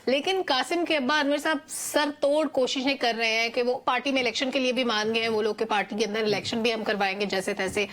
لیکن قاسم کے ابا انور صاحب سر توڑ کوششیں کر رہے ہیں کہ وہ پارٹی میں الیکشن کے لیے بھی مان گئے ہیں وہ لوگ کہ پارٹی کے اندر الیکشن بھی ہم کروائیں گے جیسے تیسے.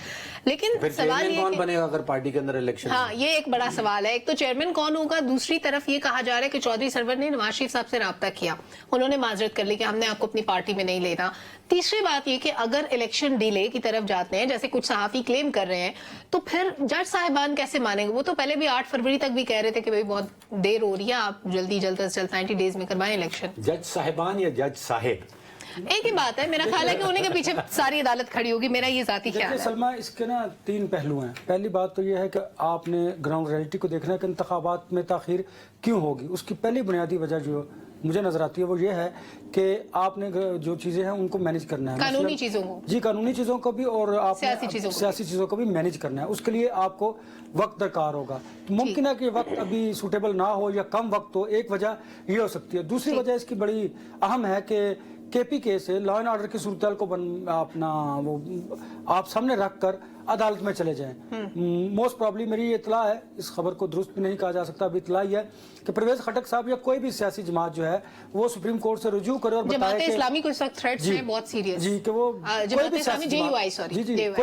لیکن سوال یہ کون بنے گا اگر پارٹی کے اندر الیکشن؟ ہاں یہ ایک بڑا سوال ہے. ایک تو چیئرمین کون ہوگا, دوسری طرف یہ کہا جا رہا ہے کہ چودھری سرور نے نواز شریف صاحب سے رابطہ کیا, انہوں نے معذرت کر لی کہ ہم نے آپ کو اپنی پارٹی میں نہیں لینا. تیسری بات یہ کہ اگر الیکشن ڈیلے کی طرف جاتے ہیں جیسے کچھ صحافی کلیم کر رہے ہیں تو پھر جج صاحبان کیسے مانیں گے؟ وہ تو پہلے بھی 8 فروری تک بھی کہہ رہے تھے کہ بھئی بہت دیر ہو رہی ہے, آپ جلد از جلد 90 ڈیز میں کروائیں الیکشن. جج صاحبان یا جج صاحب ایک ہی بات ہے, میرا خیال ہے کہ انہیں کے پیچھے ساری عدالت کھڑی ہوگی, میرا یہ ذاتی خیال ہے. سلمہ اس کے نا 3 پہلو ہیں. پہلی بات تو یہ ہے کہ آپ نے گراؤنڈ ریئلٹی کو دیکھنا ہے کہ انتخابات میں تاخیر کیوں ہوگی. اس کی پہلی بنیادی وجہ جو مجھے نظر آتی ہے وہ یہ ہے کہ آپ نے جو چیزیں ہیں ان کو مینیج کرنا ہے, قانونی چیزوں کو, جی قانونی چیزوں کو بھی, اور آپ سیاسی چیزوں کو بھی مینیج کرنا ہے. اس کے لیے آپ کو وقت درکار ہوگا. ممکن ہے کہ وقت ابھی سوٹیبل نہ ہو یا کم وقت ہو, ایک وجہ یہ ہو سکتی ہے. دوسری وجہ اس کی بڑی اہم ہے کہ کے پی کے سے لا اینڈ آرڈر کی صورتحال کو اپنا وہ آپ سامنے رکھ کر عدالت میں چلے جائیں. موسٹ پرابلی میری یہ اطلاع ہے, اس خبر کو درست بھی نہیں کہا جا سکتا, ابھی اطلاع یہ ہے کہ پرویز خٹک صاحب یا کوئی بھی سیاسی جماعت جو ہے وہ سپریم کورٹ سے رجوع کرے اور بتائے کہ اسلامی کو اس وقت تھریٹس ہیں بہت سیریس, جی کہ وہ کوئی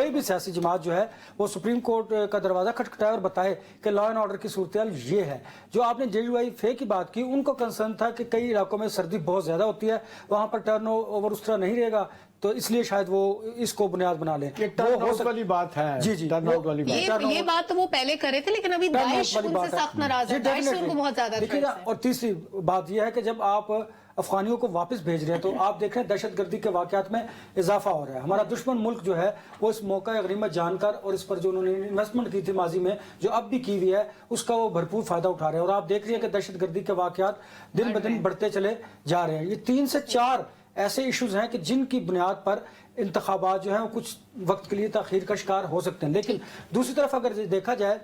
بھی سیاسی جماعت جو ہے وہ سپریم کورٹ کا دروازہ کھٹکھٹائے اور بتائے کہ لا اینڈ آرڈر کی صورتحال یہ ہے. جو آپ نے JUI کی بات کی, ان کو کنسرن تھا کہ کئی علاقوں میں سردی بہت زیادہ ہوتی ہے, وہاں پر ٹرن اوور اس طرح نہیں رہے گا, تو اس لیے شاید وہ اس کو بنیاد بنا لیں. ٹرن آؤٹ والی بات ہے, جی جی یہ بات تو وہ پہلے کرے تھے, لیکن ابھی داعش ان سے سخت ناراض ہے, داعش سے ان کو بہت زیادہ تھریٹس ہے. اور تیسری بات یہ ہے کہ جب آپ افغانیوں کو واپس بھیج رہے ہیں تو آپ دیکھ رہے ہیں دہشت گردی کے واقعات میں اضافہ ہو رہا ہے. ہمارا دشمن ملک جو ہے وہ اس موقع غنیمت جان کر اور اس پر جو انہوں نے انویسٹمنٹ کی تھی ماضی میں, جو اب بھی کی ہوئی ہے, اس کا وہ بھرپور فائدہ اٹھا رہے ہیں. اور آپ دیکھ رہے ہیں کہ دہشت گردی کے واقعات دن بدن بڑھتے چلے جا رہے ہیں. یہ 3 سے 4 ایسے ایشوز ہیں کہ جن کی بنیاد پر انتخابات جو ہیں وہ کچھ وقت کے لیے تاخیر کا شکار ہو سکتے ہیں. لیکن دوسری طرف اگر دیکھا جائے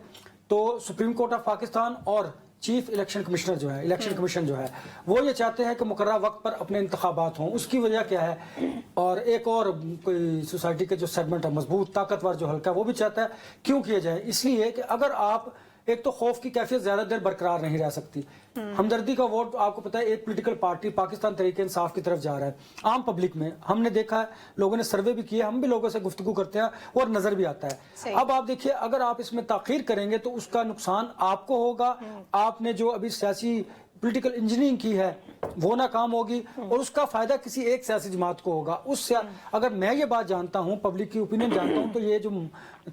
تو سپریم کورٹ آف پاکستان اور چیف الیکشن کمشنر جو ہے, الیکشن کمیشن جو ہے, وہ یہ چاہتے ہیں کہ مقررہ وقت پر اپنے انتخابات ہوں. اس کی وجہ کیا ہے؟ اور ایک اور کوئی سوسائٹی کے جو سیگمنٹ ہے مضبوط طاقتور جو حلقہ ہے وہ بھی چاہتا ہے کیوں کیا جائے, اس لیے کہ اگر آپ ایک تو خوف کی کیفیت زیادہ دیر برقرار نہیں رہ سکتی. ہمدردی کا ووٹ آپ کو پتا ہے ایک پولیٹیکل پارٹی پاکستان تحریک انصاف کی طرف جا رہا ہے. عام پبلک میں ہم نے دیکھا ہے, لوگوں نے سروے بھی کیا, ہم بھی لوگوں سے گفتگو کرتے ہیں اور نظر بھی آتا ہے. اب آپ دیکھیے اگر آپ اس میں تاخیر کریں گے تو اس کا نقصان آپ کو ہوگا. آپ نے جو ابھی سیاسی پولیٹیکل انجینئرنگ کی ہے وہ ناکام ہوگی اور اس کا فائدہ کسی ایک سیاسی جماعت کو ہوگا. اس سے اگر میں یہ بات جانتا ہوں, پبلک کی اوپینین جانتا ہوں, تو یہ جو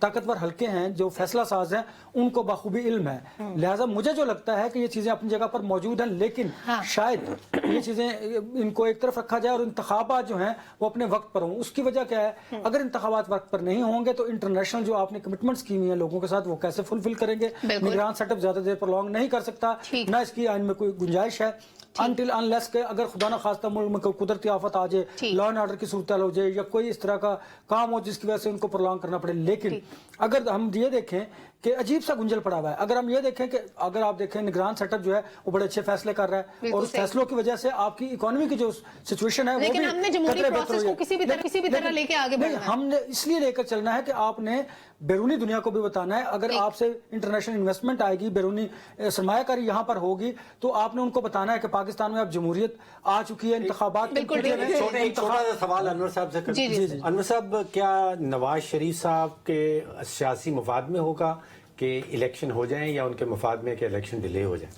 طاقتور حلقے ہیں جو فیصلہ ساز ہیں ان کو بخوبی علم ہے. لہٰذا مجھے جو لگتا ہے کہ یہ چیزیں اپنی جگہ پر موجود ہیں, لیکن شاید یہ چیزیں ان کو ایک طرف رکھا جائے اور انتخابات جو ہیں وہ اپنے وقت پر ہوں. اس کی وجہ کیا ہے؟ اگر انتخابات وقت پر نہیں ہوں گے تو انٹرنیشنل جو آپ نے کمٹمنٹس کی ہوئی ہیں لوگوں کے ساتھ وہ کیسے فلفل کریں گے؟ نگران سیٹ اپ زیادہ دیر پر لانگ نہیں کر سکتا, نہ اس کی آئین میں کوئی گنجائش ہے. انٹل انلیس کہ اگر خدا نہ خواستہ ملک میں کوئی قدرتی آفت آ جائے, لا اینڈ آرڈر کی صورتحال ہو جائے یا کوئی اس طرح کا کام ہو جس کی وجہ سے ان کو پرولانگ کرنا پڑے. لیکن اگر ہم یہ دیکھیں کہ عجیب سا گنجل پڑا ہوا ہے, اگر ہم یہ دیکھیں کہ اگر آپ دیکھیں نگران سیٹ اپ جو ہے وہ بڑے اچھے فیصلے کر رہا ہے اور اس فیصلوں کی وجہ سے آپ کی اکانومی کی جو سچویشن ہے وہ بھی ہم نے جمہوری پروسیس کو کسی بھی طرح لے کے آگے بڑھنا ہے. ہم نے اس لیے لے کر چلنا ہے کہ آپ نے بیرونی دنیا کو بھی بتانا ہے. اگر آپ سے انٹرنیشنل انویسٹمنٹ آئے گی, بیرونی سرمایہ کاری یہاں پر ہوگی, تو آپ نے ان کو بتانا ہے کہ پاکستان میں اب جمہوریت آ چکی ہے. انتخابات چھوٹا سا سوال انور صاحب سے کرتے ہیں. انور صاحب, کیا نواز شریف صاحب کے سیاسی مفاد میں ہوگا کہ الیکشن ہو جائیں یا ان کے مفاد میں کہ الیکشن ڈیلے ہو جائیں؟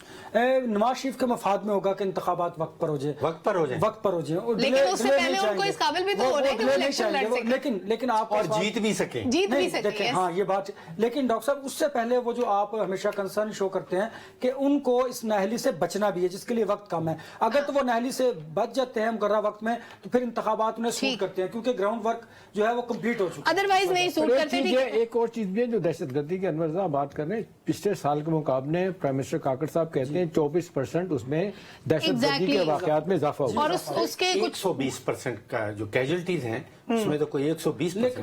نواز شریف کے مفاد میں ہوگا کہ انتخابات وقت پر ہو جائے. وقت پر ہو جائیں لیکن اس سے پہلے ان کو اس قابل بھی تو ہونا ہے کہ وہ الیکشن لڑ سکیں, لیکن آپ اور جیت بھی سکیں. دیکھیں ہاں یہ بات, لیکن ڈاکٹر صاحب اس سے پہلے وہ جو آپ ہمیشہ کنسرن شو کرتے ہیں کہ ان کو اس نااہلی سے بچنا بھی ہے جس کے لیے وقت کم ہے. اگر تو وہ نااہلی سے بچ جاتے ہیں مقررہ وقت میں تو پھر انتخابات انہیں سوٹ کرتے ہیں کیونکہ گراؤنڈ ورک جو ہے وہ کمپلیٹ ہو چکا ہے. ادروائز نہیں سوٹ کرتے. ایک اور چیز بھی ہے جو دہشت گردی کے انور صاحب بات کر رہے ہیں, پچھلے سال کے مقابلے پرائم منسٹر کاکڑ صاحب کہتے ہیں 24% اس میں دہشت گردی کے واقعات میں اضافہ ہوا. اور اس کے 120% کا جو کیجولٹیز ہیں اس میں تو کوئی 120%